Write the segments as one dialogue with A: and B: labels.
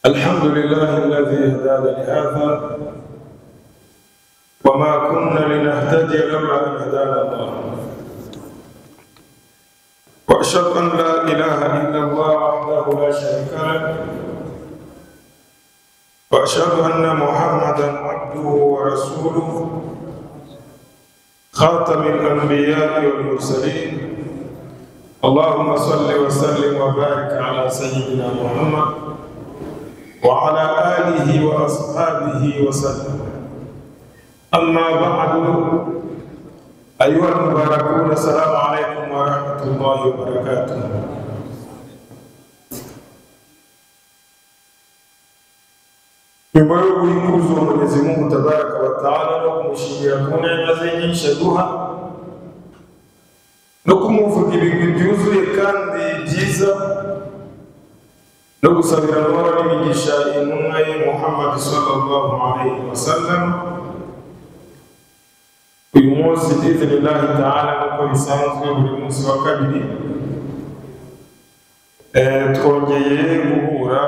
A: الحمد لله الذي هدانا لهذا وما كنا لنهتدي لولا أن هدانا الله، وأشهد أن لا إله إلا الله وحده لا شريك له، وأشهد أن محمدا عبده ورسوله خاتم الأنبياء والمرسلين. اللهم صل وسلم وبارك على سيدنا محمد وعلى آله وأصحابه وسلم. أما بعد، أيها المباركون، السلام عليكم ورحمة الله وبركاته. Mimbayo kuikuzo Mwenyezi Mungu Tabaraka wa Taala no kumushimira ku neema ze nyinshi aduha no kumuvugira ibigwi byuzuye kandi byiza no gusabira amahoro n'imigisha intumwa ye Muhammad sallallahu alaihi wasallam. Uyu munsi bi'idhnillahi ta'ala nk'uko bisanzwe buri munsi wa kabiri twongeye guhura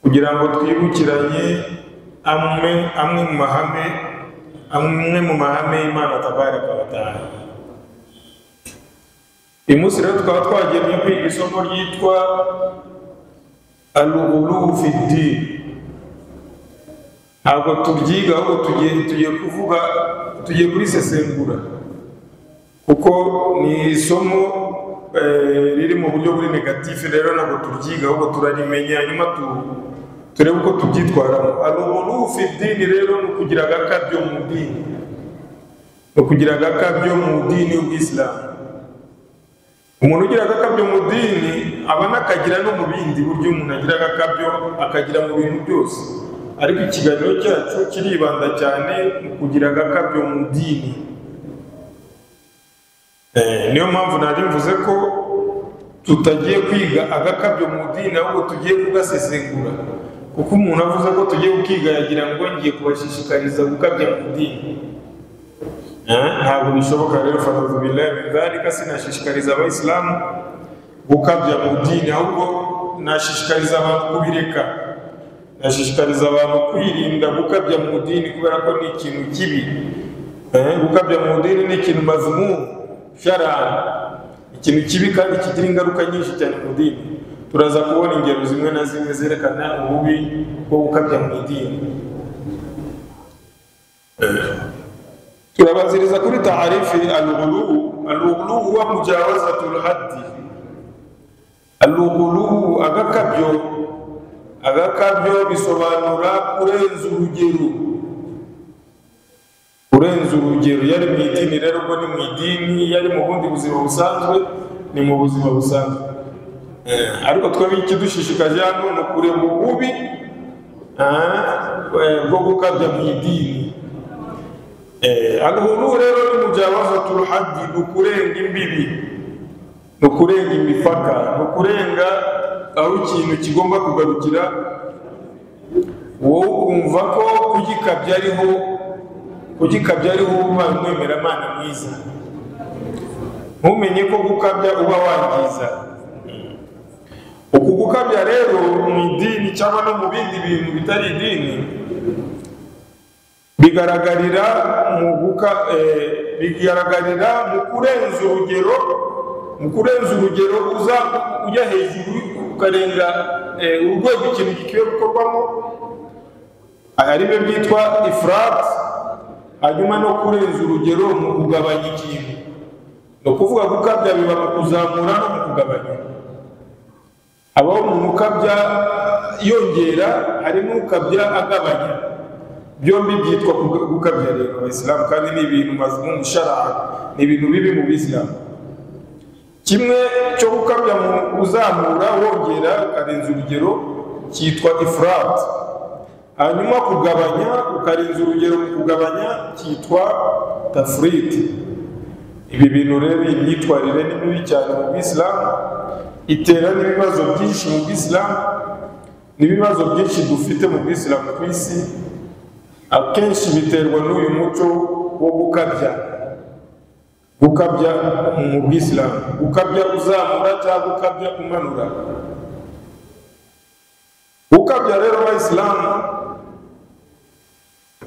A: kugira ngo twibukiranye amwe mu mahame y'Imana Tabaraka wa Taala. Uyu munsi rero tukaba twagiye kwiga isomo ryitwa al-ghulu fi ddin. Ntabwo tubyiga ahubwo tugiye kurisesengura, kuko ni isomo riri mu buryo buri negatifu. Rero ntabwo tubyiga ahubwo turarimenya, hanyuma turebe uko tubyitwaramo. Al-ghulu fi ddin rero ni ukugira agakabyo mu dini, ni ukugira agakabyo mu dini y'Ubuyisilamu. Umuntu ugira agakabyo mu dini aba anakagira no mu bindi buryo umuntu agira agakabyo, akagira mu bintu byose, ariko ikiganiro cyacu kiribanda cyane mu kugira agakabyo mu dini. Niyo mpamvu nari mvuze ko tutagiye kwiga agakabyo mu dini, ahubwo tugiye kugasesengura, kuko umuntu avuze ko tugiye kukiga yagira ngo ngiye kubashishikariza gukabya mu dini. Ntabwo bishoboka rero. Fadhu billahi min dhalika, sinashishikariza abayisilamu gukabya mu dini, ahubwo nashishikariza abantu kubireka, nashishikariza abantu kwirinda gukabya mu dini, kubera ko ni ikintu kibi. Gukabya mu dini ni ikintu mazmumu shar'an, ikintu kibi kandi kigira ingaruka nyinshi cyane mu dini. Turaza kubona ingero zimwe na zimwe zerekana ububi bwo gukabya mu dini. Turabaziriza kuri taarifi al-ghulu. Al-ghulu huwa mujawazatul haddi. Al-ghulu, agakabyo bisobanura kurenza urugero. Kurenza urugero, yari mu idini rero ubwo ni mu idini, yari mu bundi buzima busanzwe ni mu buzima busanzwe. Ariko twebwe ikidushishikaje hano ni ukureba ububi bwo gukabya mu idini. Al-ghulu rero ni mujawazatul haddi, ni ukurenga imbibi, ni ukurenga imipaka, ni ukurenga aho ikintu kigomba kugarukira, wowe ukumva ko kugikabya ariho uba umwemeramana mwiza, ntumenye ko gukabya uba wangiza. Uku gukabya rero mu idini cyangwa no mu bindi bintu bitari idini bigaragarira mu kurenza urugero, ujya hejuru ukarenga urwego ikintu gikwiye gukorwamo, aribyo byitwa ifrat. Hanyuma no kurenza urugero mu kugabanya ikintu, ni ukuvuga gukabya biba mu kuzamura no mu kugabanya. Abaho umuntu ukabya yongera, hari n'ukabya agabanya, byombi byitwa gukabya rero Abayisilamu, kandi ni ibintu mazmumu shar'an, ni ibintu bibi mu Bisilamu. Kimwe cyo gukabya mu uzamura wongera ukarenza urugero cyitwa ifrat, hanyuma kugabanya ukarenza urugero mu kugabanya cyitwa tafrit. Ibi bintu rero, imyitwarire ni mibi cyane mu Bisilamu, itera n'ibibazo byinshi mu Bisilamu, n'ibibazo byinshi dufite mu Bisilamu ku isi akenshi biterwa n'uyu muco wo gukabya mu Bisilamu, gukabya uzamura cyangwa gukabya umanura. gukabya rero abayisilamu,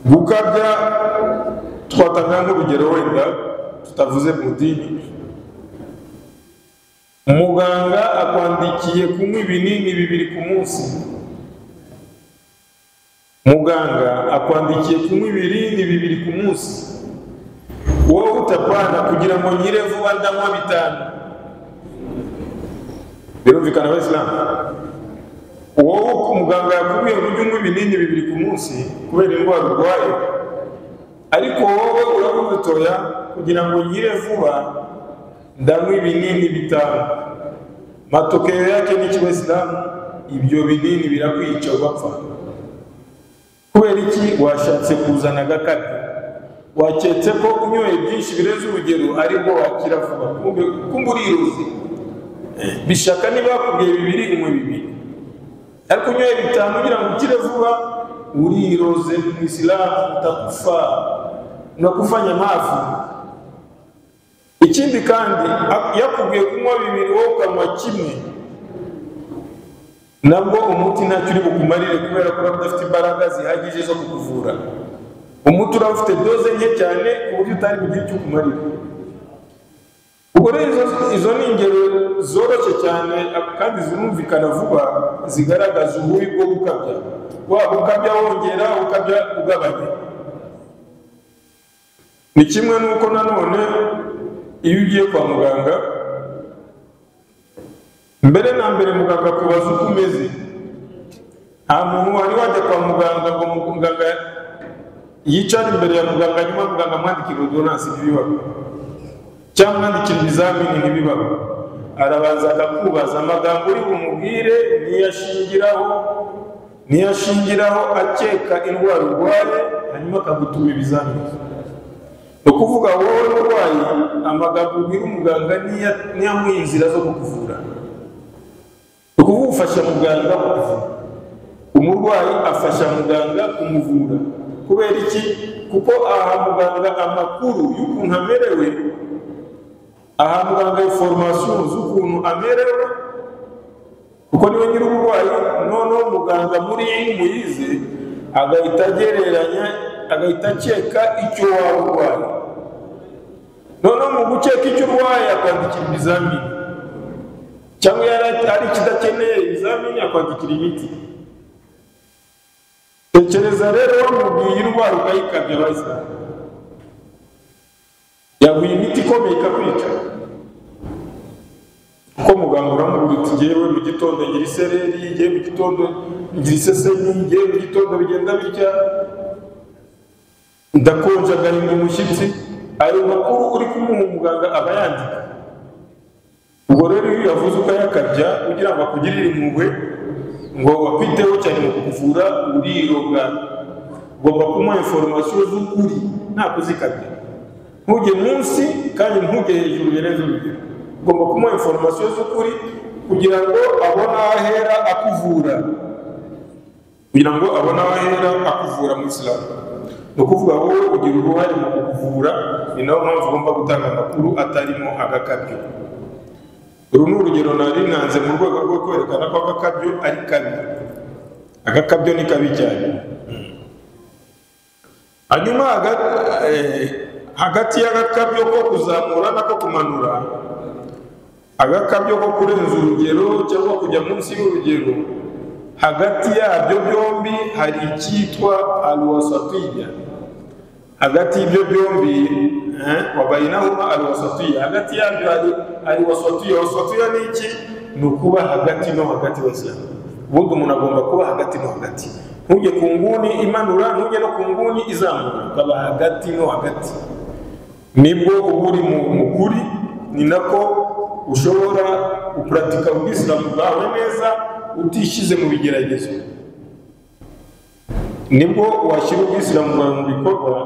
A: gukabya twatanga nk'urugero wenda tutavuze mu dini. Umuganga akwandikiye kunywa ibinini 2 ku munsi, muganga akwandikiye kunywa ibinini 2 ku munsi, wowe utapana kugira ngo nyire vuba ndanywa 5. Birumvikana abayisilamu, wowe umuganga yakubwiye ujye unywa ibinini 2 ku munsi kubera indwara urwaye, ariko wowe uravuga utoya kugira ngo nyire vuba ndanywa ibinini 5. Matokeo yake ni Waislamu, ibyo binini birakwica ugapfa. Kubera iki? Washatse kuzana agakabyo, waketse ko unyoye byinshi birenze urugero aribwo wakira vuba, kumbe uriruzi. Bishaka niba bakubwiye 2 unywe 2, ariko unyoye 5 kugira ngo ukire vuba, uriroze. Mu Islamu utakufa, unakufanya mafu. Ikindi kandi yakubwiye kunywa 2 wowe ukanywa 1, nabwo umuti ntacyo uri bukumarire kubera ko udafite imbaraga zihagije zo kukuvura. Umuti uraba ufite doze nke cyane ku buryo utari bugire icyo ukumarira. Ubwo rero izo ni ingero zoroshye cyane kandi zirumvikana vuba zigaragaza ububi bwo gukabya. Waba ukabya wongera, ukabya ugabanya. Ni kimwe n'uko nanone iyo ugiye kwa muganga, mbere na mbere muganga kubaza uko umeze. Nta muntu wari wajya kwa muganga ngo muganga yicara imbere ya muganga nyuma muganga amwandikira ordonance ntibibaho, cyangwa mwandikira ibizamini ntibibaho. Arabanza akakubaza amagambo uri bumubwire niyashingiraho akeka indwara urwaye, hanyuma akagutuma ibizamini. Ni ukuvuga wowe urwaye, amagambo ubwira umuganga niyamuha inzira zo kukuvura. Ni ukuvuga ufasha muganga kukuvura, umurwayi afasha muganga kumuvura. Kubera iki? Kuko aha muganga amakuru y'ukuntu amerewe, aha muganga information z'ukuntu amerewe, kuko niwe nyiri uburwayi. Noneho muganga muri muyize agahita agereranya, agahita akeka icyo waba urwaye. Noneho mu gukeka icyo urwaye akwandikira ibizamini, cyangwa ari ikidakeneye ibizamini akwandikira imiti. Tekereza rero wamubwiye indwara ukayikabya abayisilamu, yaguye imiti ikomeye ikakwica. Kuko muganga uramubwira uti ngewe mu gitondo ngira isereri, ngewe mu gitondo ngira isesemi, ngewe mu gitondo bigenda bitya, ndakonja agahinda umushyitsi. Ayo makuru uri kumuha umuganga aba yandika. Ubwo rero iyo yavuze ukayakabya kugira ngo akugirire impuhwe, ngo wakwiteho cyane mu kukuvura, uriroga. Ugomba kumuha information z'ukuri, nta kuzikabya. Ntujye munsi kandi ntujye hejuru yereza urugero. Ugomba kumuha information z'ukuri kugira ngo abone ahera akuvura, mu Islam. Ni ukuvuga wowe ugira uruhare mu kukuvura, ni nayo mpamvu ugomba gutanga amakuru atarimo agakabyo. Uru ni urugero nari nanze mu rwego rwo kwerekana ko agakabyo ari kabi. Agakabyo ni kabi cyane. Hanyuma hagati y'agakabyo ko kuzamura nako kumanura, agakabyo ko kurenza urugero cyangwa kujya munsi y'urugero, hagati yabyo byombi hari icyitwa alwasatiyya. Hagati y'ibyo byombi wabayinahuma alwasatiyya, hagati yabyo hari alwasatiyya. Wasatiyya ni iki? Ni ukuba hagati no hagati wese. Ubundi umuntu agomba kuba hagati no hagati, ntujye ku nguni imanura, ntujye no ku nguni izamura, ukaba hagati no hagati. Nibwo uba uri mu kuri, ni nako ushobora gupuratika ubwisilamu bwawe neza utishyize mu bigeragezo. Nibwo washyira ubwisilamu bwawe mu bikorwa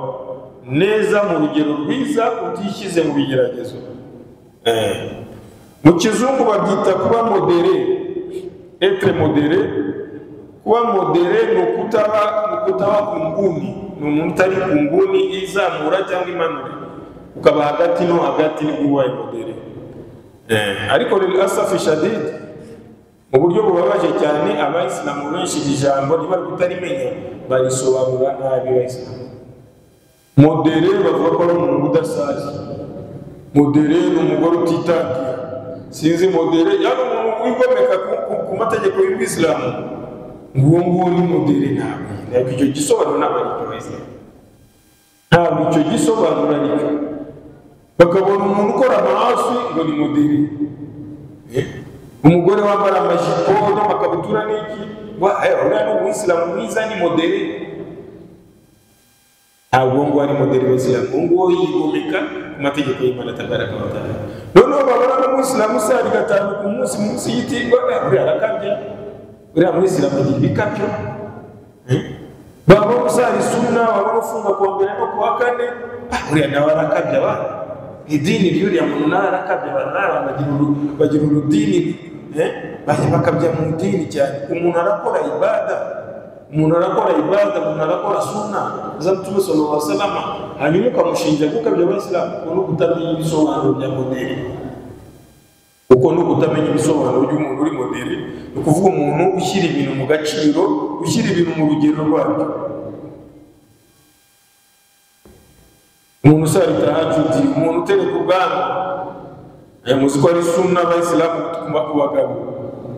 A: neza mu rugero rwiza utishyize mu bigeragezo. Mu kizungu babyita kuba modere, etre modere. Kuba modere ni ukutaba ku nguni, ni umuntu utari ku nguni izamura cyangwa imanura, ukaba hagati no hagati, ni ubaye modere. Ariko lil asafi shadid, mu buryo bubabaje cyane. Abayisilamu benshi ijambo niba kutarimenya barisobanura nabi. Abayisilamu modere bavuga ko ari umuntu udasaza. Modere ni umugore utitangira. Sinzi modere yaba umuntu wigomeka ku mategeko y'Isilamu, nguwo ni modere nabi. Ntabwo icyo gisobanuro n'abariko Abayisilamu, ntabwo icyo gisobanuro ariko bakabona umuntu ukora amahasi ngo ni modere. Umugore wambara amajipo n'amakabutura n'iki, uriya ni umuyisilamu mwiza, ni modere. Ntabwo ngo ari modere w'Isilamu, ngo yigomeka ku mategeko y'Imana tabaraka wa taala. Noneho babona n'umuyisilamu usari gatanu ku munsi yitirwa, uriya arakabya, uriya muyisilamu agira ibikabyo. Baba usari sunna, baba ufunga ku wa mbere no ku wa kane, uriya nawe arakabya abana. Idini ry'uriya muntu nawe arakabya abana, bagira urudini, bakabya mu dini cyane. Umuntu arakora ibada, umuntu arakora sunna za Mtume sallallahu alaihi wasallam, hanyuma ukamushinja gukabya Abayisilamu. Uko no kutamenya ibisobanuro bya modere, uko no kutamenya ibisobanuro by'umuntu uri modere. Ni ukuvuga umuntu ushyira ibintu mu gaciro, ushyira ibintu mu rugero rwabyo. Umuntu usari tahajudi, umuntu utereka ubwanwa, muzi ko ari sunna Abayisilamu ku bagabo,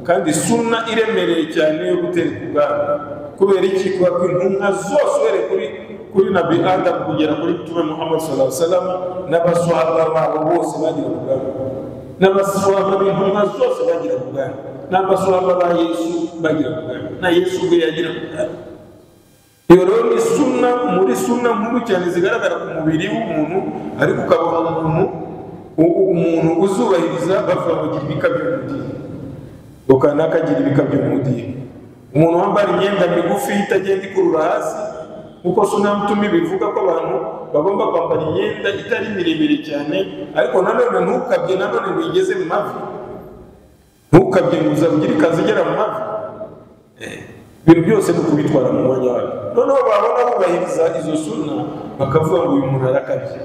A: kandi sunna iremereye cyane yo gutereka ubwanwa. Kubera iki? Kuba intumwa zose uhereye kuri Nabi Adam kugera kuri Mtume Muhammad sallallahu alaihi wasallam n'abaswahaba babo bose bagira ubwanwa, n'abaswahaba b'intumwa zose bagira ubwanwa, n'abaswahaba ba Yesu bagira ubwanwa, na Yesu ubwe yagira ubwanwa. Iyo rero ni sunna, muri sunna nkuru cyane zigaragara ku mubiri w'umuntu, ariko ukabona umuntu uzubahiriza bavuga ngo gira ibikabyo mu dini, ukanaka agira ibikabyo mu dini. Umuntu wambara imyenda migufi itagenda ikurura hasi, kuko sunna Mtume bivuga ko abantu bagomba kwambara imyenda itari miremire cyane, ariko nanone ntukabye nanone ngo igeze mu mavi, ntukabye ngo uzabugire ikaze igera mu mavi. Ibintu byose ni ukubitwara mu mwanya wawe. Noneho babona bubahiriza izo sunna, bakavuga ngo uyu muntu arakabye.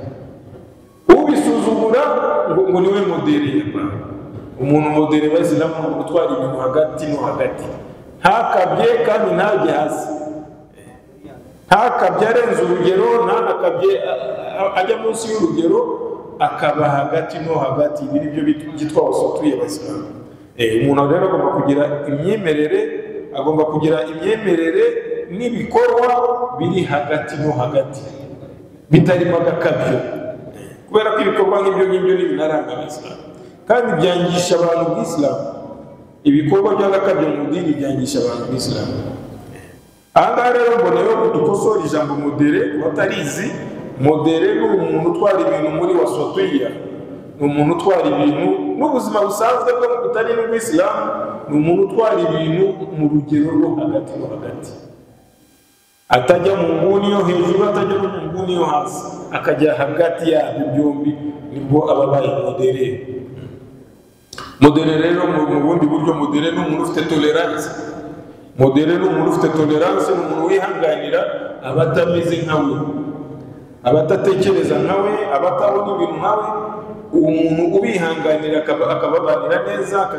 A: Ubisuzugura ngo niwe modere. Umuntu modere Abayisilamu ni gutwara ibintu hagati no hagati, ntakabye kandi ntajye hasi, ntakabye arenze urugero, ntanakabye ajya munsi y'urugero, akaba hagati no hagati. Ibi nibyo byitwa wasatuye Abayisilamu. Umuntu rero agomba kugira imyemerere n'ibikorwa biri hagati no hagati, bitarimo agakabyo. Kubera ko ibikorwa nk'ibyo ngibyo ni ibinaranga Abayisilamu, kandi byangisha abantu b'Isilamu. Ibikorwa by'agakabyo mu dini byangisha abantu b'Isilamu. Aha ngaha rero mbona yo dukosora ijambo modere ku batarizi. Modere ni umuntu utwara ibintu muri wasatuya, ni umuntu utwara ibintu n'ubuzima busanzwe bwo butari n'ubw'Isilamu, ni umuntu utwara ibintu mu rugero rwo hagati no hagati, atajya mu nguni yo hejuru, atajya mu nguni yo hasi, akajya hagati yabyo byombi. Nibwo aba abaye modere. Modere rero mu bundi buryo, modere ni umuntu ufite tolerance. Modere ni umuntu ufite tolerance, ni umuntu wihanganira abatameze nkawe, abatatekereza nkawe, abatabona ibintu nkawe. Uwo muntu ubihanganira akababanira neza,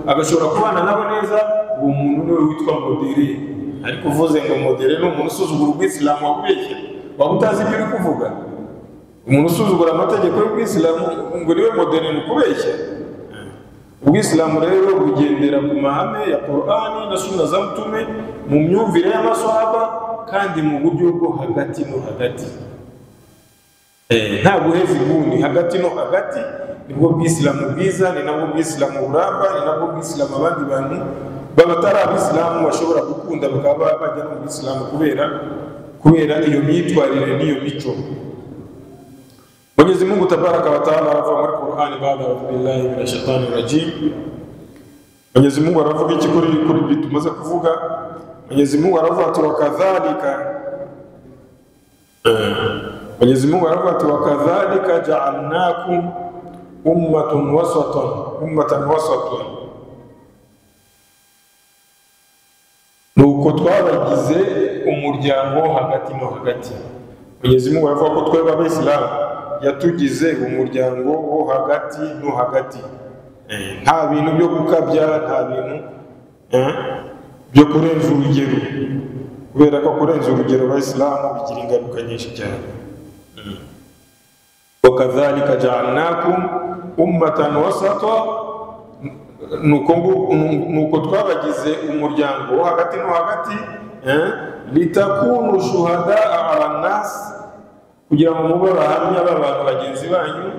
A: agashobora kubana nabo neza, uwo muntu niwe witwa modere. Ariko uvuze ngo modere ni umuntu usuzugura ubw'Isilamu, wakubeshya, waba utazi ibyo uri kuvuga. Umuntu usuzugura amategeko y'ubw'Isilamu ngo niwe modere, ni ukubeshya. Ubw'Isilamu rero bugendera ku mahame ya Qur'ani na sunna za Mtume, mu myumvire y'amaswahaba, kandi mu buryo bwo hagati no hagati. Nta guheza inguni, hagati no hagati. Nibwo bw'Isilamu bwiza, ni nabwo bw'Isilamu buramba, ni nabwo bw'Isilamu abandi bantu babatari Abisilamu bashobora gukunda, bakaba bajya no mu Isilamu kubera iyo myitwarire n'iyo mico. Mwenyezi Mungu tabaraka wa taala aravuga muri Qur'ani, baada billahi minash shaitani rajim. Mwenyezi Mungu aravuga iki kuri bitu tumaze kuvuga? Mwenyezi Mungu aravuga ati wakadhalika, Mwenyezi Mungu aravuga ati wakadhalika ja'alnakum ummatan wasatan. Nuko twabagize umuryango hagati no hagati. Mwenyezi Mungu aravuga ko twebwe Abisilamu yatugize umuryango wo hagati no hagati. nta bintu byo gukabya, nta bintu byo kurenza urugero, kubera ko kurenza urugero abayisilamu bigira ingaruka nyinshi cyane. wakadhalika ja'alnakum ummatan wasata, nuko twabagize umuryango wo hagati no hagati, litakunu shuhadaa ala nas, kugira ngo mube abahamya b'abantu bagenzi banyu,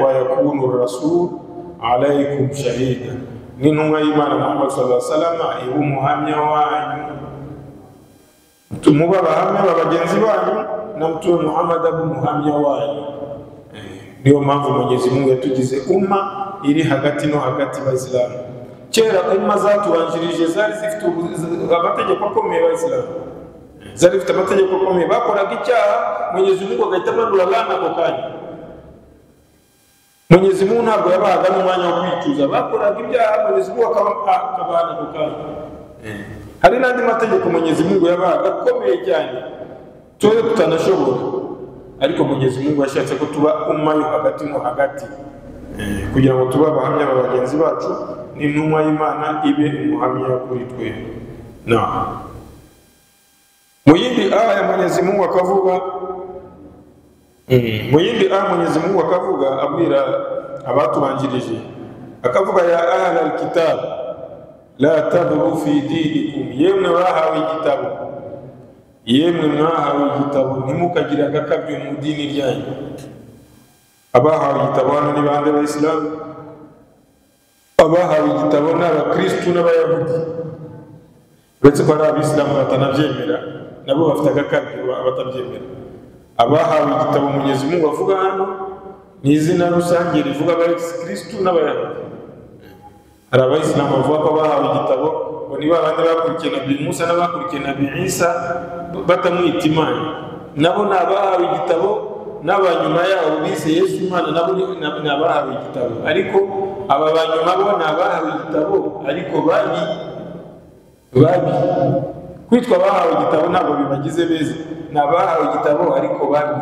A: wa yakunu rasul alaykum shahida, n'intumwa y'Imana Muhammad sallallahu alaihi wasallam iba umuhamya wanyu, mube abahamya bagenzi banyu na mtume Muhammad abe umuhamya wanyu. Niyo mpamvu Mwenyezi Mungu yatugize umma iri hagati no hagati y'Abayisilamu. Kera umma zatubanjirije zari zifite amategeko akomeye y'Abayisilamu, zari zifite amategeko akomeye, bakoraga icyaha Mwenyezi Mungu agahita amanura abana ako kanya. Mwenyezi Mungu ntabwo yabahaga n'umwanya wo kwicuza, bakoraga ibyaha Mwenyezi Mungu akabana ako kanya. Hari n'andi mategeko Mwenyezi Mungu yabahaga akomeye cyane twe tutanashobora, ariko Mwenyezi Mungu yashatse ko tuba umma yo hagati no hagati, kugira ngo tuba abahamya bagenzi bacu, n'intumwa y'Imana ibe umuhamya kuri twe. Mu yindi aya Mwenyezi Mungu akavuga, Mwenyezi Mungu akavuga abwira abatubanjirije, akavuga ya ahla alkitab la taghlu fi dinikum, yemwe bahawe igitabo, yemwe mwahawe igitabo ntimukagira agakabyo mu dini ryanyu. Abahawe igitabo hano ni bande? Abayisilamu. Abahawe igitabo ni Abakristu n'Abayahudi, uretse ko ari Abisilamu batanabyemera, nabo bafite agakabyo batabyemera. Abahawe igitabo Mwenyezi Mungu avuga hano ni izina rusange rivuga Abakristu n'Abayahudi. Hari Abayisilamu bavuga ko abahawe igitabo ni babandi bakurikiye Nabi Musa n'abakurikiye Nabi Isa batamwita Imana, nabo ni abahawe igitabo, n'abanyuma yabo bise Yesu Imana, nabo ni abahawe igitabo. Ariko aba banyuma bo ni abahawe igitabo ariko babi. Kwitwa abahawe igitabo ntabwo bibagize beza, ni abahawe igitabo ariko babi,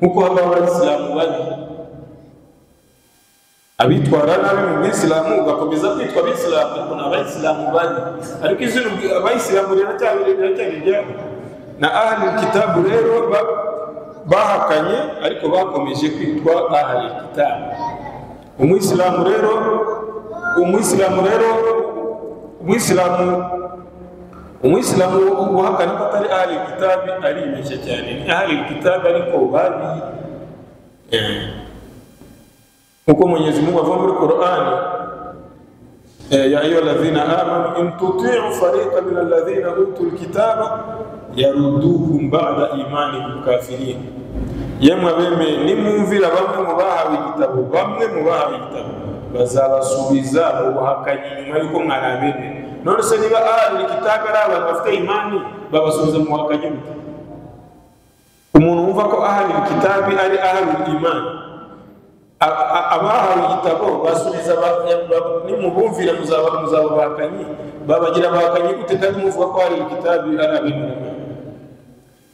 A: nkuko haba Abayisilamu babi. Abitwara nabi mu Bisilamu ugakomeza kwitwa Abisilamu, ariko ni Abayisilamu babi. Ariko izina Abayisilamu riracyari ryabo. Na ahli kitabu rero bahakanye, ariko bakomeje kwitwa ahli kitabu. Umuyisilamu uhakana ko atari ahli kitabu aribeshya cyane. Ni ahli kitabu ariko babi. Uko Mwenyezi Mungu avuga muri Qur'ani, ya ayyuhalladhina amanu in tuti'u fariqan min alladhina utul kitaba yaruddukum ba'da imanikum kafirin, yemwe abemeye nimumvira bamwe mu bahawe igitabo, bazabasubiza mu buhakanyi nyuma y'uko mwarabemeye. None se niba ahli kitabu ari abantu bafite imani, babasubiza mu buhakanyi gute? Umuntu wumva ko ahli kitabu ari ahli imani, abahawe igitabo basubiza nimubumvira muzababakanyi, babagira abahakanyi gute kandi muvuga ko ahli kitabu ari abemera?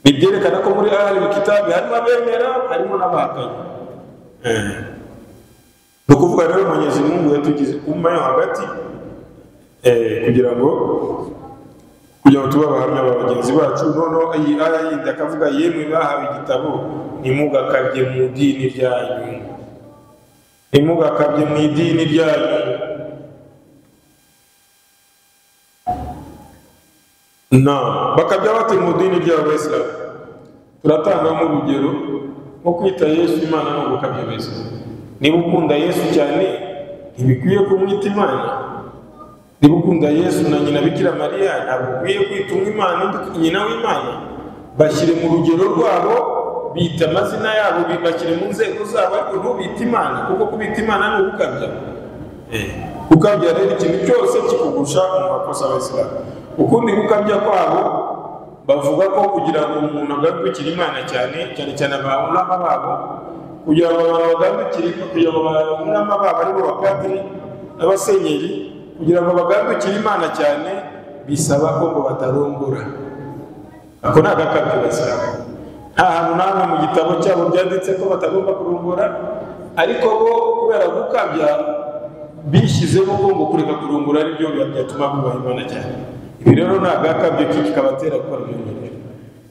A: Bibyerekana ko muri ahli kitabu harimo abemera, harimo n'abahakanyi. Ni ukuvuga rero Mwenyezi Mungu yatugize umma yo hagati, kugira ngo tuba abahamya bagenzi bacu. Noneho iyi aya yindi akavuga yemwe bahawe igitabo ntimugakabye mu dini ryanyu, ntimugakabye mu idini ryanyu. Bakabya bate mu dini ry'Abayisilamu? Turatangamo urugero nko kwita Yesu Imana no gukabya Abayisilamu. Niba ukunda Yesu cyane ntibikwiye kumwita Imana. Niba ukunda Yesu na nyina Bikira Mariya ntabwo ukwiye kwita Imana nyina w'Imana. Bashyire mu rugero rwabo, bita amazina yabo, bashyire mu nzego zabo, ariko ntubite Imana, kuko kubita Imana ni ugukabya. Gukabya rero ikintu cyose kikugusha mu makosa Abayisilamu. Ukundi gukabya kwabo bavuga ko kugira ngo umuntu agandukire Imana cyane abahulama babo, kugira ngo abahulama babo aribo bapadiri n'abasenyeri, kugira ngo bagandukire Imana cyane bisaba ko batarongora. Ako ni agakabyo Abayisilamu. Nta hantu namwe mu gitabo cyabo byanditse ko batagomba kurongora, ariko bo kubera gukabya bishyizemo ko ngo kureka kurongora ari byo byatuma bubaha Imana cyane. Ibi rero ntabwo akabyo kikabatera gukora ibyo ngibyo.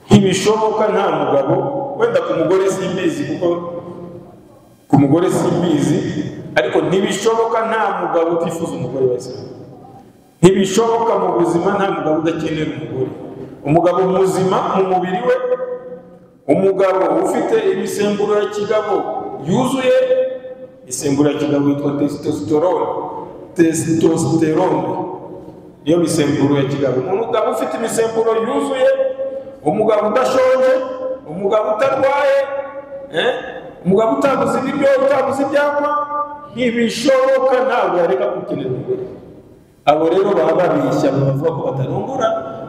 A: Ntibishoboka nta mugabo, wenda ku mugore simbizi kuko ku mugore simbizi, ariko ntibishoboka nta mugabo utifuza umugore wese. Ntibishoboka mu buzima nta mugabo udakenera umugore. Umugabo muzima mu mubiri we, umugabo ufite imisemburo ya kigabo yuzuye, imisemburo ya kigabo yitwa testosterone, niyo misemburo ya kigabo. Umugabo ufite imisemburo yuzuye, umugabo udashonje, umugabo utarwaye, umugabo utabuze ibiryo, utabuze ibyapa, ntibishoboka ntabwo yareka gukenera umugore. Abo rero baba babishya bavuga ko batarongora,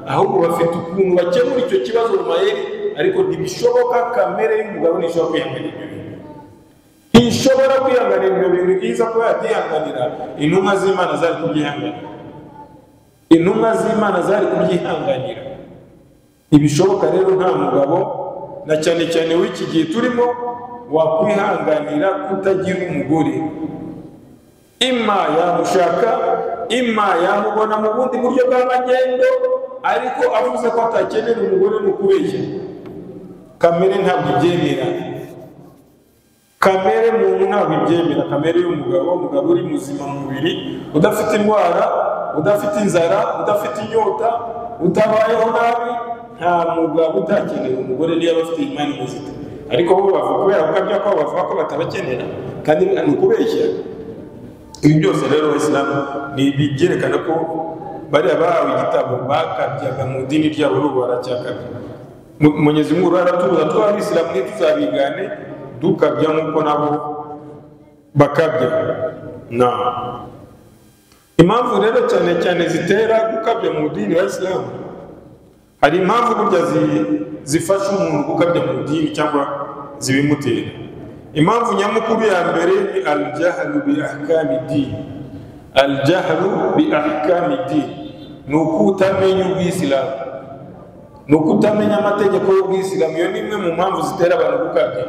A: ahubwo bafite ukuntu bakemura icyo kibazo mu mayeri, ariko ntibishoboka. Kamere y'umugabo ntishobora kwihanganira ibyo bintu, ntishobora kwihanganira ibyo bintu. Byiza ko yabyihanganira, intumwa z'Imana zari kubyihanganira, intumwa z'Imana zari kubyihanganira. Ntibishoboka rero nta mugabo, na cyane cyane w'iki gihe turimo, wakwihanganira kutagira umugore. Ima yamushaka, ima yamubona mu bundi buryo bw'amagendo, ariko avuze ko atakenera umugore ni ukubeshya. Kamere ntabwo ibyemera, kamere muntu ntabwo ibyemera. Kamere y'umugabo, umugabo uri muzima mu mubiri, udafite indwara, udafite inzara, udafite inyota, utabayeho nabi, nta mugabo utakenera umugore niyo bafite imana muzita. Ariko bo bavuga kubera ko bavuga ko batabakenera, kandi ni ukubeshya. Ibi byose rero Abisilamu ni byerekana ko bariya bahawe igitabo bakabyaga mu dini ryabo n'ubu baracyakabya. Mwenyezi Mungu aratubuza ko Abisilamu ntituzabigane dukabya nk'uko nabo bakabya. Impamvu rero cyane cyane zitera gukabya mu dini wa Isilamu, hari impamvu burya zifasha umuntu gukabya mu dini cyangwa zibimutera. Impamvu nyamukuru ya mbere ni al-jahlu bi ahkami din. Al-jahlu bi ahkami din ni ukutamenya ubw'Isilamu, ni ukutamenya amategeko y'ubw'Isilamu. Iyo ni imwe mu mpamvu zitera abantu gukabya,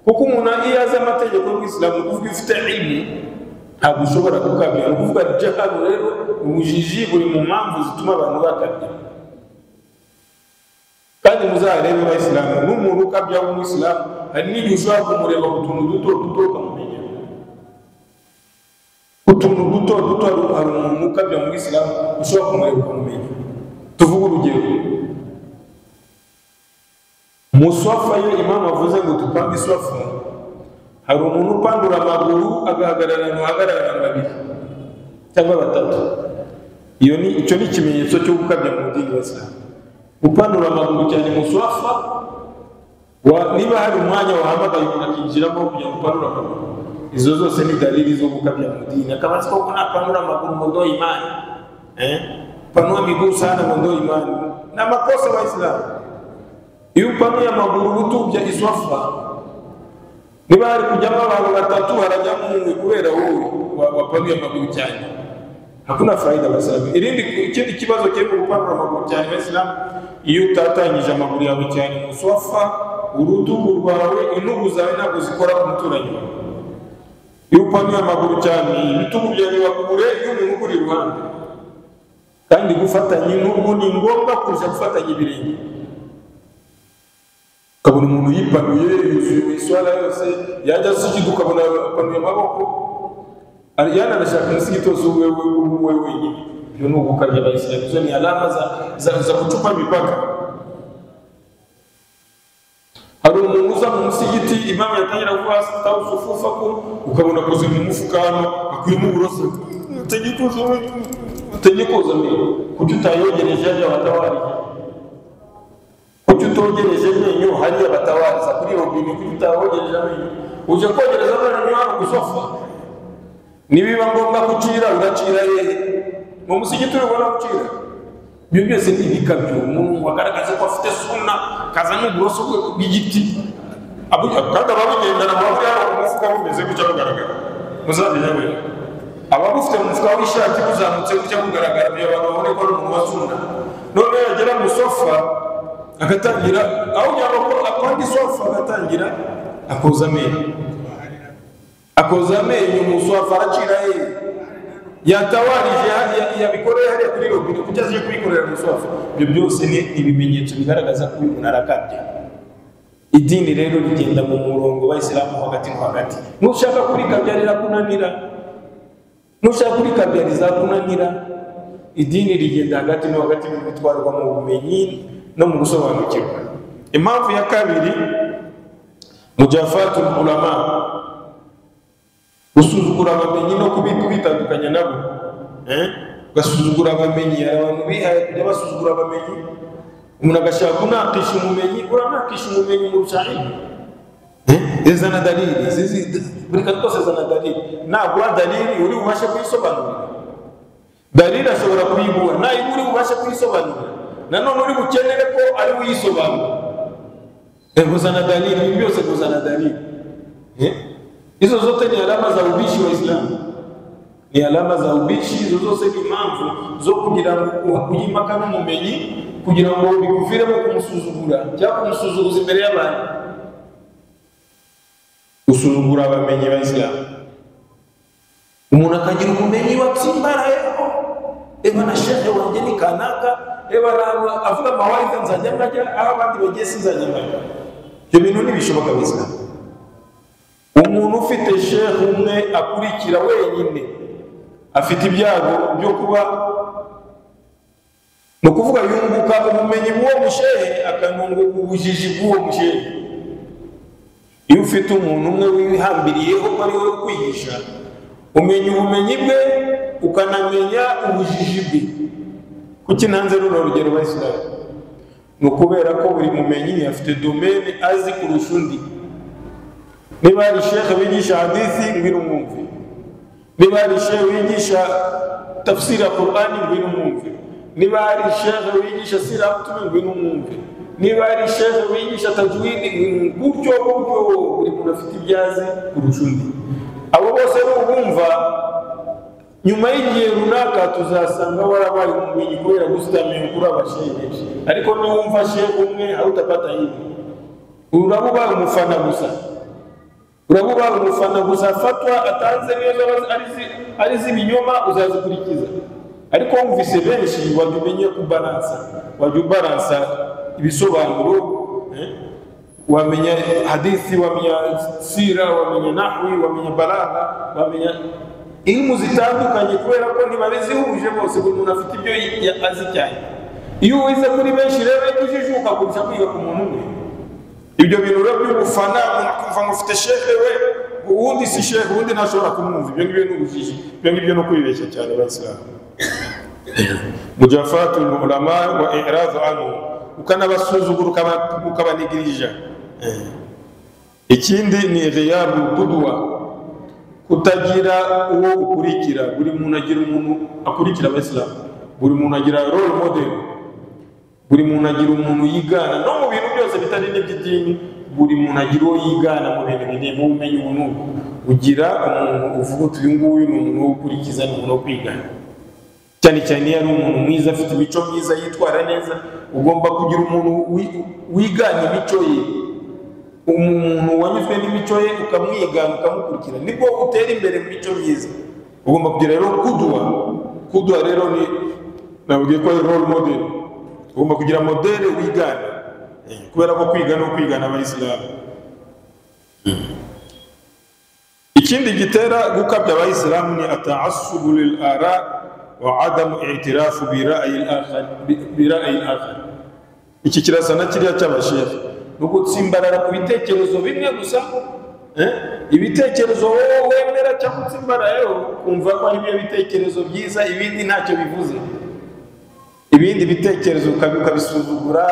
A: kuko umuntu iyo azi amategeko y'ubw'Isilamu, kuvuga ifite ilmu, ntabwo ushobora gukabya. Ni ukuvuga al-jahlu rero, ubujiji buri mu mpamvu zituma abantu bakabya. Kandi muzarebe Abisilamu, n'umuntu ukabya w'Umuyisilamu hari n'igihe ushobora kumureba ku tuntu duto duto ukamumenya. Utuntu duto duto hari umuntu ukabya mu Isilamu ushobora kumureba ukamumenya. Tuvuge urugero, muswafa yo Imam avuze ngo dupange iswafa, hari umuntu upandura amaguru agahagararana babiri cyangwa batatu. Icyo ni ikimenyetso cyo gukabya mu dini wa Isilamu. Upandura amaguru cyane muswafa, niba hari umwanya wahamagaye umuntu akinjiramo kugira ngo upandura amaguru, izo zose ni dalili zo gukabya mu dini. Akabazi ko napandura amaguru mu ndo imani, panua miguu sana mu ndo imani, na makosa wa Isilamu. Iyo upanuye amaguru utubya iswafa, niba hari kujyamo abantu batatu harajyamo umwe kubera wowe wapanuye amaguru cyane, hakuna faida Abisilamu. Ikindi kibazo kiri mu gupandura amaguru cyane Abisilamu, iyo utatanyije amaguru yawe cyane mu swafa, urutugu rwawe, intugu zawe ntabwo zikora ku muturanyi wawe. Iyo upanuye amaguru cyane, ibitugu byawe bakure y'umuntu ukuri iruhande. Kandi gufatanya intugu ni ngombwa kurusha gufatanya ibirenge. Ukabona umuntu yipanuye yuzuye iswala yose, yajya asujida ukabona apanuye amaboko, yanarashaka umusigiti wose uwe wenyine. Ibyo ni ugukabya Abisilamu. Izo ni alama za kuchupa mipaka. Hari umuntu uza mu musigiti, imamu yatangira kuvuga asitawu sufufa ko, ukabona akoze mu mufuka hano akuyemo uburoso, utegikoza mbere. Kuki utayogereje hajya abatawariye? Kuki utogereje amenyo hariya batawariza kuri robine? Kuki utayogereje amenyo? Uje kogereza amenyo hano gusofa, nibiba ngombwa kucira uracira hehe? Mu musigiti urabona kucira. Ibyo byose ni ibikabyo. Umuntu wagaragaza ko afite sunna, kazana uburoso bw'igiti, kandi ababigendana bavuye hano ku mufuka bumeze gutya bugaragara. Muzabijya we, abagufite mu mufuka w'ishati buzamutse gutya bugaragara, iyo abantu babone ko ari umuntu wa sunna. None yagera mu sofa agatangira, aho nyama ko apanga isofa agatangira akoza amenyo. akoza amenyo muswafa aracira yatawarije yabikoreye hariya kuri robine kuko aje kubikorera muswafa. Ibyo byose ni ibimenyetso bigaragaza ko umuntu arakabya. Idini rero rigenda mu murongo w'Islamu hagati no hagati. Nushaka kurikabyarira kunanira, nushaka kurikabyariza kunanira. Idini rigenda hagati no hagati mu bitwarwa mu bumenyi no mu gusobanukirwa. Impamvu ya kabiri, mujafatul ulama, usuzugura abamenyi no kubitandukanya nabo. Gasuzugura abamenyi, abantu bihaye kujya basuzugura abamenyi. Umuntu agashaka kunakisha umumenyi, uranakisha umumenyi mu rushahidi. Ezana dalili, buri kose zana dalili. Nagura dalili uri ubashe kuyisobanurira. Dalili ashobora kuyibura, nayo uri ubashe kuyisobanurira. Nanone uri bukenere ko ari uyisobanura. Kuzana dalili, byose kuzana dalili. Hizo zote ni alama za ubishi wa Islamu. Ni alama za ubishi, hizo zote ni impamvu zo kugira kuyimaka n'umumenyi kugira ngo bikuviremo kumusuzugura cyangwa kumusuzuguza imbere y'abantu. Usuzugura abamenyi ba Islamu. Umuntu akagira umumenyi watsimbaraye, na shehe wanjye ni kanaka, avuga amawaidha nzajya mbajya, aho abandi bagiye sinzajya mbajya. Ibyo bintu ntibishoboka mu Islamu. Umuntu ufite shehe umwe akurikira wenyine afite ibyago byo kuba no kuvuga yunguka ubumenyi bw'uwo mushehe akanunguka ubujiji bw'uwo mushehe. Iyo ufite umuntu umwe wihambiriyeho ko ari we kwigisha, umenya ubumenyi bwe ukanamenya ubujiji bwe. Kuki nanze runo rugero bayisilamu? Ni ukubera ko buri mumenyi afite domene azi kurusha undi. Niba ari shehe wigisha hadithi ngwino mwumve, niba ari shehe wigisha tafsiri ya Qur'ani ngwino mwumve, niba ari shehe wigisha sira mtume ngwino mwumve, niba ari shehe wigisha tajwidi gutyo buri muntu afite ibyazi kurusha undi. Abo bose bumva nyuma y'igihe runaka tuzasanga warabaye umumenyi kubera gustamenya kuri abashehe. Ariko niwumva shehe umwe hautapata hivi, urabuba umufana gusa. Urabuba umufana gusa, fatwa atanze neza ari z'ibinyoma uzazikurikiza. Ariko wumvise benshi wabimenye kubalansa ibisobanuro, wamenya hadithi, wamenya sira, wamenya nahwi, wamenya balagha, wamenya ilmu zitandukanye kubera ko ntibabizihuje bose, buri muntu afite ibyo azi cyane. Iyo wize kuri benshi rero ujijuka kurusha kwiga ku muntu umwe. Ibyo bintu rero by'ubufana, ukumva ngo ufite shehe we, uwundi si shehe, uwundi ntashobora kumwumva. Ibyo ngibyo ni ubujiji, ibyo ngibyo no kwibeshya cyane abayisilamu. Mujafatul ulama wa i'radu anhu, ukanabasuzugura ukabanigirija. Ikindi ni ghiyabu qudwa, kutagira uwo ukurikira. Buri muntu agira umuntu akurikira abayisilamu, buri muntu agira role model, buri muntu agira umuntu yigana. No mu bintu byose bitari n'iby'idini, buri muntu agira uwo yigana mu bintu bine mu bumenyi umuntu. Ugira umuntu uvuga uti uyu nguyu ni umuntu wo gukurikiza, ni umuntu wo kwigana. Cyane cyane iyo ari umuntu mwiza afite imico myiza yitwara neza, ugomba kugira umuntu wigana imico ye. Umuntu wanyuzwe n'imico ye ukamwigana ukamukurikira, nibwo utera imbere mu mico myiza. Ugomba kugira rero kudwa rero ni nabwiye ko role model. Ugomba kugira modele wigana, kubera ko kwiga no kwigana abayisilamu. Ikindi gitera gukabya abayisilamu ni ata'assubu lil ara wa adamu i'tirafu bi ra'yi al-akhar. Iki kirasana kiriya cy'abashehe, nuko tsimbarara ku bitekerezo bimwe gusa. Ibitekerezo wowe wemera cyangwa gutsimbarara kumva ko ari byo bitekerezo byiza, ibindi ntacyo bivuze. Ibindi bitekerezo ukabisuzugura,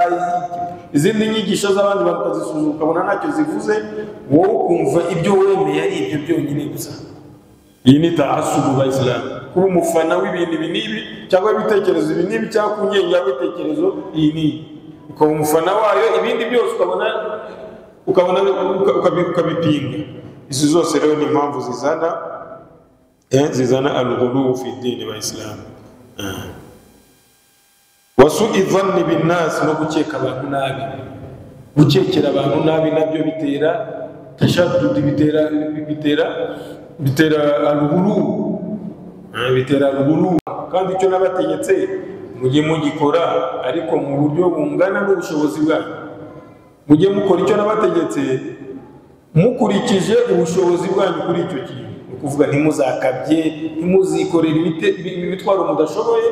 A: izindi nyigisho z'abandi bakazisuzugura ukabona ntacyo zivuze, wowe ukumva ibyo wemeye ari ibyo byonyine gusa. Iyi ni ta'assubu bayisilamu, kuba umufana w'ibintu ibi n'ibi cyangwa ibitekerezo ibi n'ibi cyangwa kunyenya ibitekerezo iyi n'iyi, ukaba umufana wayo, ibindi byose ukabipinga. Izi zose rero ni impamvu zizana al-ghulu fi dini bayisilamu. Wasu'i dhanni bin nas, no gukeka abantu nabi. Gukekera abantu nabi nabyo bitera tashaddud, bitera al-ghulu, bitera al-ghulu. Kandi icyo nabategetse mujye mugikora ariko mu buryo bungana n'ubushobozi bwanyu. Mujye mukora icyo nabategetse mukurikije ubushobozi bwanyu kuri icyo kintu. Ukuvuga ntimuzakabye, ntimuzikorera imitwaro mudashoboye,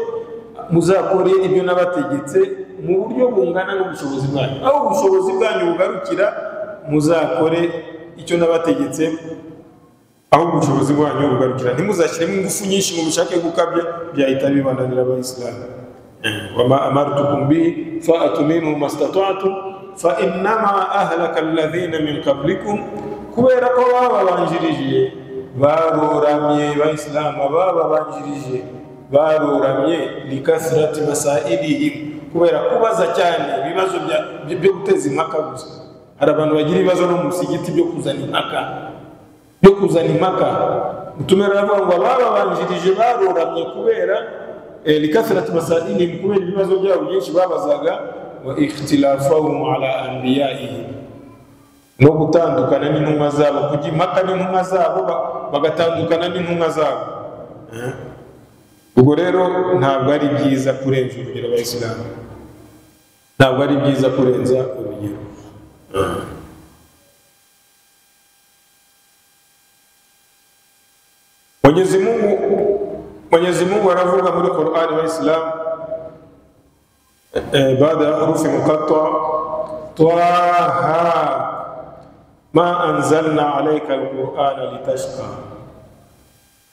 A: muzakore ibyo nabategetse mu buryo bungana n'ubushobozi bwanyu. Aho ubushobozi bwanyu bugarukira muzakore icyo nabategetse, aho ubushobozi bwanyu bugarukira. Ntimuzashyiremo ingufu nyinshi mu bishake gukabya, byahita bibananira abayisilamu. Wama amartukum bihi fa'atu minhu mastata'tum fa innama ahlaka alladhina min qablikum. Kubera ko babanjirije baroramye, abayisilamu babanjirije baroramye likasrati masailihim, kubera kubaza cyane ibibazo byo guteza impaka gusa. Hari abantu bagira ibibazo no mu musigiti byo kuzana impaka, mutumera avuga ngo babanjirije baroramye kubera likasrati masailihim, kubera ibibazo byabo byinshi babazaga, wa ikhtilafahum ala anbiya'ihim, no gutandukana n'intumwa zabo, kujya impaka n'intumwa zabo bagatandukana n'intumwa zabo. Ubwo rero ntabwo ari byiza kurenza urugero abayisilamu, ntabwo ari byiza kurenza urugero. Mwenyezi Mungu anavuga muri Qur'ani abayisilamu baada ya hurufi muqatta, Taha ma anzalna alayka al-Qur'ana litashqa.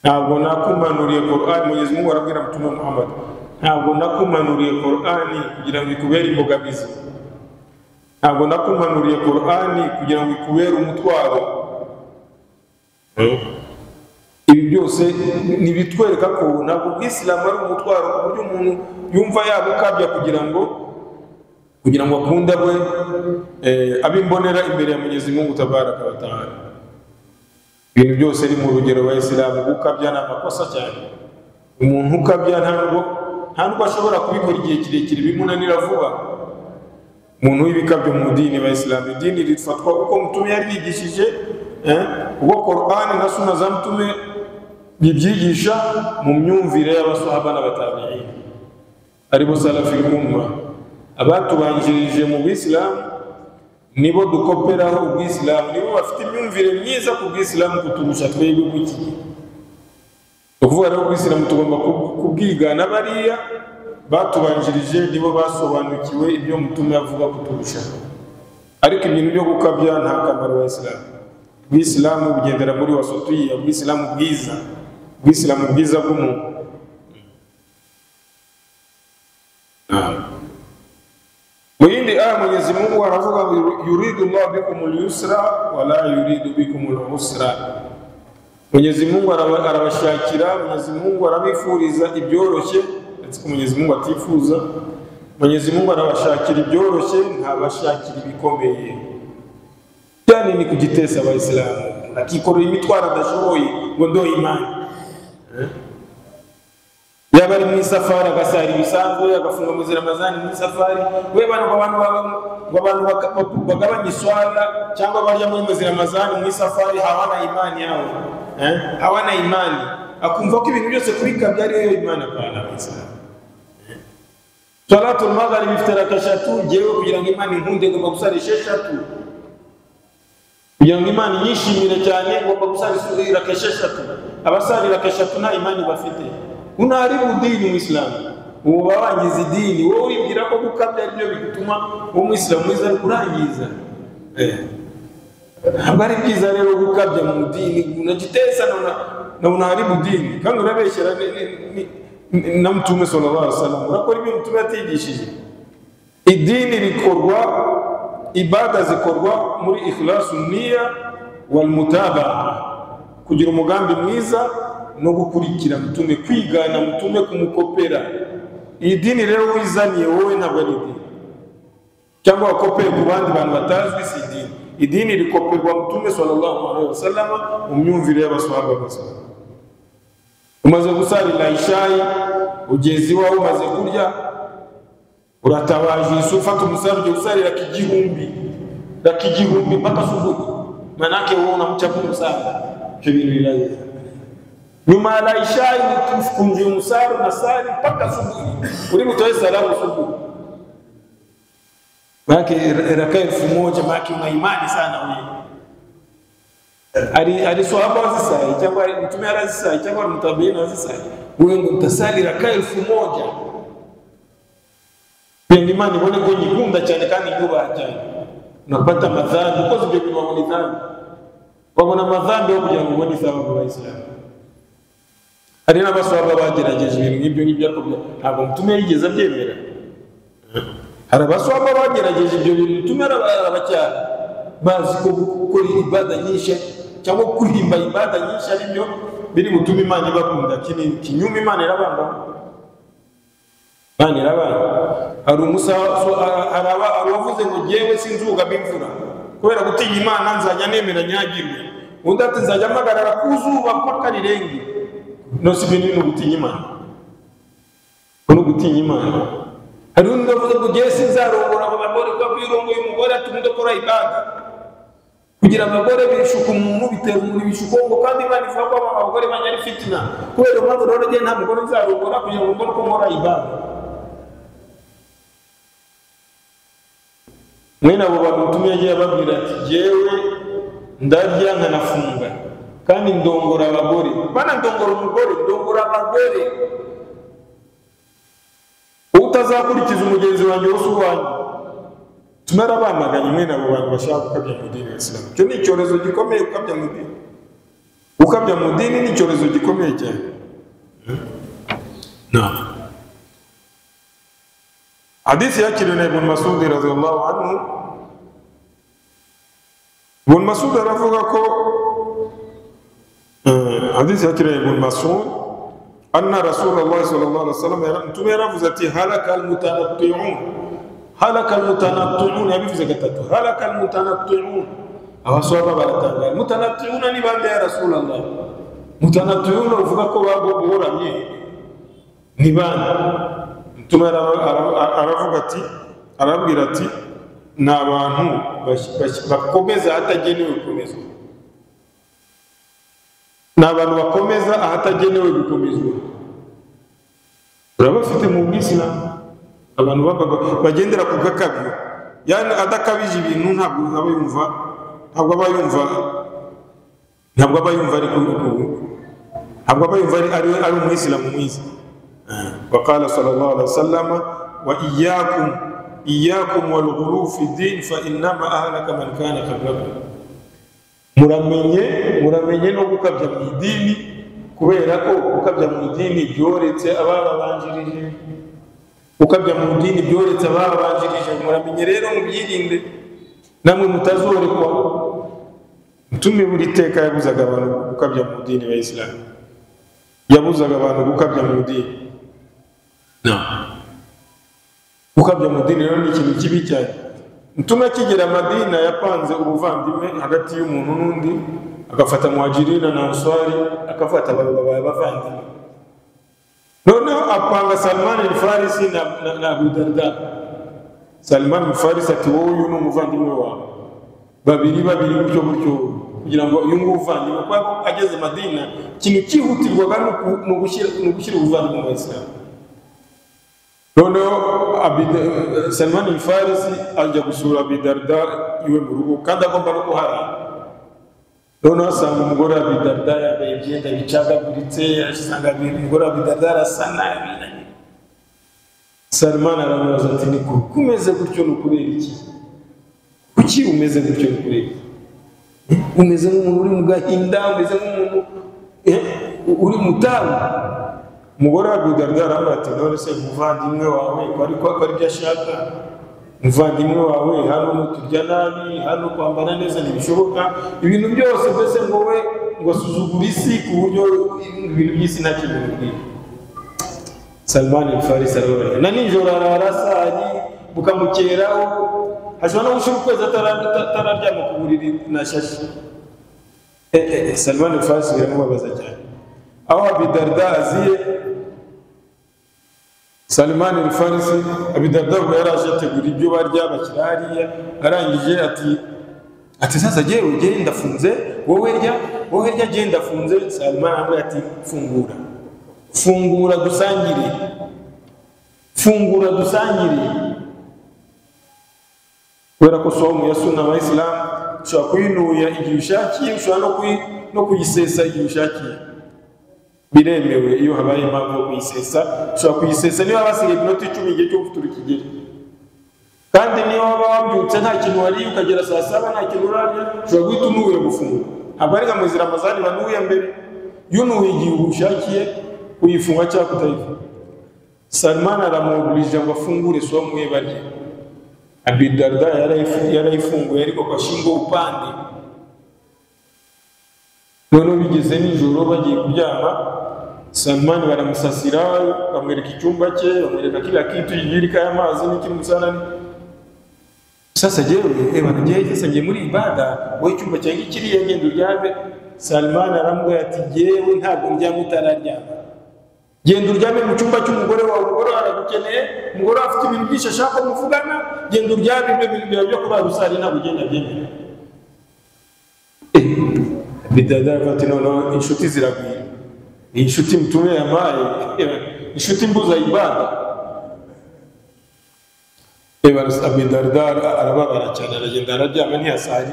A: Ntabwo nakumanuriye Qur'ani, Mwenyezi Mungu arabwira Mtume Muhammad, ntabwo nakumanuriye Qur'ani kugira ngo ikubere imbogamizi, ntabwo nakumanuriye Qur'ani kugira ngo ikubere umutwaro. Ibi byose nibitwereka ko ntabwo Islam ari umutwaro ku buryo umuntu yumva yabukabya kugira ngo akunda we abimbonera imbere ya Mwenyezi Mungu tabaraka wa taala. Ibintu byose ari mu rugero wa Islam, gukabya na makosa cyane. Umuntu ukabya ntabwo ashobora kubikora igihe kirekire, bimunanira vuba. Umuntu w'ibikabyo mu dini wa Islam, idini rifatwa uko Mtume yarigishije, uko Qur'ani na Sunna za Mtume bibyigisha mu myumvire y'abasahaba n'abatabi'in, aribo salafil umma, abatubanjirije mu Islam. Nibo dukoperaho ubwisilamu, nibo bafite imyumvire myiza ku bwisilamu kuturusha twebwe guki. Ukuvuga rero ubwisilamu tugomba kubwigana bariya batubanjirije, nibo basobanukiwe ibyo Mtume avuga kuturusha. Ariko ibintu byo gukabya nta kamaro wa Islam. Ubwisilamu bugendera muri wasatiya, ubwisilamu bwiza bw'umuntu. Mwindi Mwenyezi Mungu anavuga yuridu Allah bikumul yusra wa la yuridu bikumul usra. Mwenyezi Mungu arabashakira, Mwenyezi Mungu arabifuriza ibyoroshye, ndetse ko Mwenyezi Mungu atifuza. Mwenyezi Mungu arabashakira ibyoroshye, ntabashakira ibikomeye. Cyane ni kugitesa abayisilamu, akikorera imitwaro adashoboye ngo ndo imani. Yaba ari mu safari agasari bisanzwe, agafunga mu Ramazani mu safari, we abantu bagabanya iswala cyangwa barya muri Ramazani mu safari, hawana imani yao, hawana imani, akumva ko ibintu byose kubikabya ariyo imani apana abayisilamu. Salatul maghrib ifite rakashatu, jewe kugira ngo imani nkunde ngomba gusara esheshatu, kugira ngo imani yishimire cyane ngomba gusara rakashatu. Abasari rakashatu nta imani bafite, unaharibu dini Muislamu, uba wangiza idini. Wowe uribwira ko gukabya ari byo bigutuma uwo Muislamu mwiza kurangiza. Ntabwo ari byiza rero gukabya mu dini, unajitesa na unaharibu dini, kandi urabeshyera na Mtume sallallahu alaihi wasallam, urakora ibyo Mtume atigishije. Idini rikorwa, ibada zikorwa muri ikhlasun niyya wal mutabaa, kugira umugambi mwiza no gukurikira Mtume, kwigana Mtume, kumukopera. Iyi dini rero wizaniye wowe ntabwo ari idini, cyangwa wakopeye ku bandi bantu batazwi, si idini. Idini rikoperwa Mtume sallallahu alaihi wasallam mu myumvire y'abasahaba bose. Umaze gusarira ishayi, ugezi wawe umaze kurya, uratabaje ufata umusaruro ujye gusarira rakigihumbi mpaka subuhi. manake wewe unamcha Mungu sana. Kibiri nyuma ya Isha ni tufunje msaro na sali mpaka subuhi. Ulipotoa salamu subuhi. Manake rakaa 1000 manake una imani sana wewe. Ali swahaba wazisai cyangwa mtume arazisai cyangwa mutabiina wazisai wewe ngo utasali rakaa 1000 pindi imani ibone ko nyikunda cyane kandi yubaha cyane unapata madhambi ukoze ibyo bintu wabona dhambi wabona madhambi yo kugira ngo ubone thawabu wa Islam. Hari n'abaswahaba bagerageje ibintu nk'ibyo ariko ntabwo mtume yigeze abyemera. Hari abaswahaba bagerageje ibyo bintu mtume arabacyara bazi ko gukora ibada nyinshi cyangwa kuhimba ibada nyinshi ari byo biri gutuma Imana ibakunda kinyuma Imana irabanga. Imana irabanga. Hari abavuze ngo jewe sinzuga bimvura kubera gutinya Imana nzajya nemera nyagirwe undi ati nzajya amagarara kuzuba mpaka rirenge. No si bintu no gutinya Imana. No gutinya Imana. Hari undi avuze ngo jewe sinzarongora abagore kwa kwirongo y'umugore ati ndakora ibada kugira abagore bishuka umuntu bitera umuntu bishukongo kandi Imana ivuga ko abagore banyari fitina kubera mpamvu rero je nta mugore nzarongora kugira ngo mbone ko nkora ibada. Mwene abo bantu mtume yagiye ababwira ati jewe ndarya nkanafunga kandi ndongora abagore bana ndongora umugore ndongora abagore utazakurikiza umugenzi wanjye wose uwanjye. Tumara bamaganye mwene abo bantu bashaka gukabya mu dini ya Islam. Cyo ni icyorezo gikomeye ukabya mu dini. Ukabya mu dini ni icyorezo gikomeye cyane. Hadithi yake ni Ibn Mas'ud radhiyallahu anhu. Ibn Mas'ud aravuga ko hadithi yake ni Ibn Mas'ud anna Rasulullah sallallahu alaihi wasallam mtume aravuze ati halaka almutanatti'un halaka almutanatti'un yabivuze gatatu halaka almutanatti'un. Abaswahaba baratangara mutanatti'un ni bande ya Rasulullah. Mutanatti'un uvuga ko bagoramye ni bande. Mtume aravuga ati arabwira ati na abantu bakomeza atagenewe gukomezwa. N'abantu bakomeza ahatagenewe gukomezwa. Urabafite mu Islam abantu bagendera ku gakabyo yani adakabije ibintu ntabwo abayumva ari umuyisilamu mwiza. وقال صلى الله عليه وسلم وإياكم والغلو في الدين فإنما أهلك من كان قبلكم. muramenye no gukabya mu idini kubera ko gukabya mu idini byoretse ababanjirije. Gukabya mu idini byoretse ababanjirije. Muramenye rero mubyirinde namwe mutazorekwa. Mtume buri teka yabuzaga abantu gukabya mu idini ya Islam. Yabuzaga abantu gukabya mu idini. Gukabya mu idini rero ni ikintu kibi cyane. Mtume akigera Madina yapanze ubuvandimwe hagati y'umuntu n'undi agafata muhajirina na answari akafata abavandimwe. Noneho apanga Salman al-Farisi na Abu Darda. Salman al-Farisi ati wowe uyu ni umuvandimwe wawe babiri gutyo kugira ngo uyu nguvandimwe kwa ageze Madina ikintu cyihutirwaga no gushyira ubuvandimwe mu Islam. Noneho Salman al-Farisi ajya gusura Abu Darda iwe mu rugo kandi agomba no kuhara. Noneho asanga umugore wa Abu Darda yambaye imyenda bicagaguritse asanga umugore wa Abu Darda arasa nabi. Salman aramubaza ati ni kumeze gutyo no kubera iki? Kuki umeze gutyo no kubera iki? Umeze nk'umuntu uri mu gahinda, umeze nk'umuntu uri mutamu. Umugore wa Abu Darda aramubaza ati none se umuvandimwe wawe ko ari byo ashaka? Umuvandimwe wawe hano turya nabi, hano kwambara neza ntibishoboka, ibintu byose mbese ngo we ngo asuzugura isi ku buryo ibintu by'isi nta kintu bimubwira. Salman al-Farisi aravuga na nijoro ararasari bukamukeraho ashobora no gushira ukwezi atararyama ku buriri na shashi. Salman al-Farisi biramubabaza cyane. Aho Abu Darda aziye Salman al-Farisi Abu Darda yaraje ategura ibyo barya bakirariya arangije ati ati sasa jewe ndafunze, wowe rya je ndafunze. Salman ambaye ati fungura dusangire, kubera ko somo ya sunna wa Islam ushobora kuyinuya igihe ushakiye, ushobora no kuyisesa igihe ushakiye, biremewe iyo habaye impamvu yo kuyisesa. Ushobora kuyisesa niba basigaye iminota 10 igihe cyo gufutura ikigeri, kandi niyo waba wabyutse nta kintu wariye ukagera saa 7 nta kintu urarya, ushobora guhita unuye gufungura. Abari nka mwezi Ramazani banuye mbere, yunuye igihe ushakiye kuyifunga cyangwa kutayifunga. Salman aramubulije ngo afungure somo ye barye. Abi Darda yarayifunguye ariko kwashingo upande. None bigeze nijoro bagiye kuryama, Salman baramusasira, bamwereka icyumba cye, bamwereka kila kitu, yirika y'amazi n'ikindi musanani. Sasa jewe banagiye sasa ngiye muri ibada, wowe icyumba cyange kiriye ngendo uryame. Salman aramubwira ati jewe ntabwo ndyama utararyama, genda uryame mu cyumba cy'umugore wawe, umugore aragukeneye, umugore afite ibintu byinshi ashaka muvugana, genda uryame, ibyo bintu byo kuba rusari ntabwo ugenda byemera. Bidada bati no inshuti ziragwira, inshuti mtume yamaye, inshuti mbuza ibada. Abi Darda arababara cyane, aragenda araryama ntiyasari.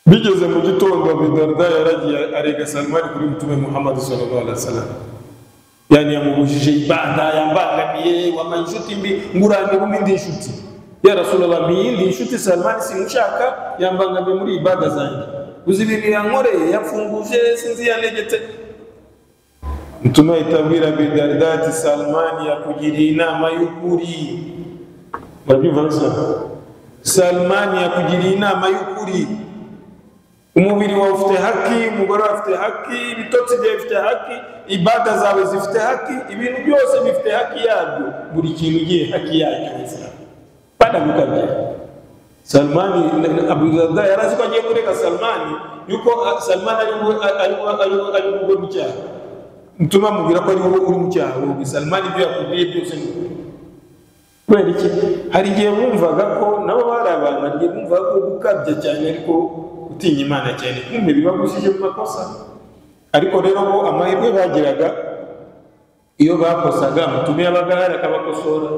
A: Bigeze mu gitondo Abi Darda yaragiye arega Salman kuri mtume Muhammad sallallahu alaihi wasallam, yani yamubujije ibada, yambangamiye, wamanshuti mbi ngurane bumindi inshuti. Ya Rasulullah, miyindi inshuti Salman simushaka, yambangamiye muri ibada zanjye, uzibiri yankoreye, yafunguje, sinzi yanegetse. Mtume itabwira Abi Darda ati Salman yakugiriye inama y'ukuri. Murabyumva Salman yakugiriye inama y'ukuri. Umubiri wawe ufite haki, umugore wawe ufite haki, ibitotsi byawe bifite haki, ibada zawe zifite haki, ibintu byose bifite haki yabyo, buri kintu giye haki yacyo. Bada gukabya Salman, Abu Darda yarazi ko agiye kureka Salman, yuko Salman ari ubwo mu cyaha. Mutuma mubwira ko ari wowe uri mu cyaha, wowe Salman ibyo yakubwiye byose ni kubera iki? Hari igihe bumvaga ko nabo bari abantu, hari igihe bumvaga ko gukabya cyane ariko utinya Imana cyane kumbe bibagusije mu makosa. Ariko rero bo amahirwe bagiraga, iyo bakosaga Mutume yabaga hari akabakosora,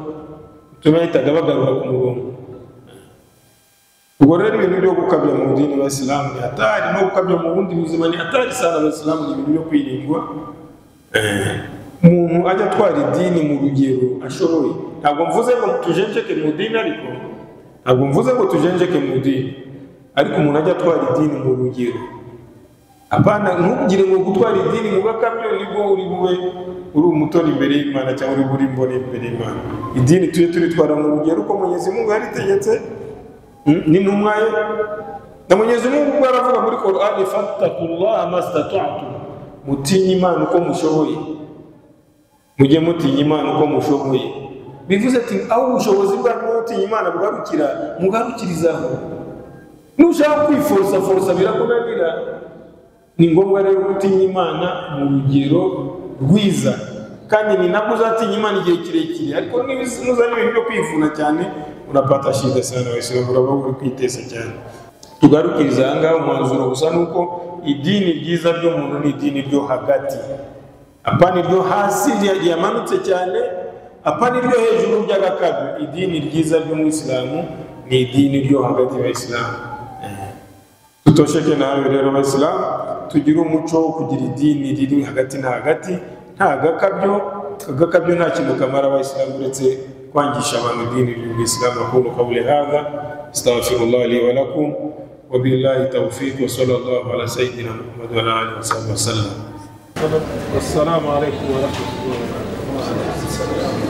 A: Mutume yahitaga bagarura ku murongo. Ubwo rero ibintu byo gukabya mu dini wa Islam ni hatari, no gukabya mu bundi buzima ni hatari sana. Abasilamu ni ibintu byo kwirindwa. Umuntu ajya atwara idini mu rugero ashoboye. Ntabwo mvuze ngo tujenjeke mu dini, ariko ntabwo mvuze ngo tujenjeke mu dini, ariko umuntu ajya atwara idini mu rugero. Apana ntugire ngo gutwara idini mu gakabyo nibwo uri bube uri umutoni imbere y'Imana cyangwa uri buri mbone imbere y'Imana. Idini turitwara mu rugero uko Mwenyezi Mungu yaritegetse n'intumwa ye. Na Mwenyezi Mungu aravuga muri Qur'ani, fattaqullaha mastata'tum, mutinye Imana uko mushoboye, mujye mutinya Imana uko mushoboye. Bivuze ati aho ubushobozi bwawe utinya Imana mugarukirizaho. Nushaka kwiforsa birakunanira, ni ngombwa rero gutinya Imana mu rugero rwiza, kandi ni nabwo uzatinya Imana igihe kirekire. Ariko nuzana ibintu byo kwivuna cyane unapata shida sana, wese uraba uri kwitesa cyane. Tugarukiriza ahangaha umwanzuro gusa nuko idini ryiza ry'umuntu ni idini ryo hagati, apana iryo hasi ryamanutse cyane, apana iryo hejuru by'agakabyo. Idini ryiza ry'umuyisilamu ni idini ryo hagati wa Islam. Tutosheke nawe rero Abasilamu tugira umuco wo kugira idini riri hagati na hagati, nta gakabyo. Agakabyo nta kintu kamara Abasilamu uretse kwangisha abantu idini ry'Isilamu. Aqulu qawli hadha astaghfirullah li wa lakum wa billahi tawfiq wa sallallahu ala sayyidina Muhammad wa ala alihi wa sahbihi wa sallam. Assalamu alaykum wa rahmatullahi wa barakatuh.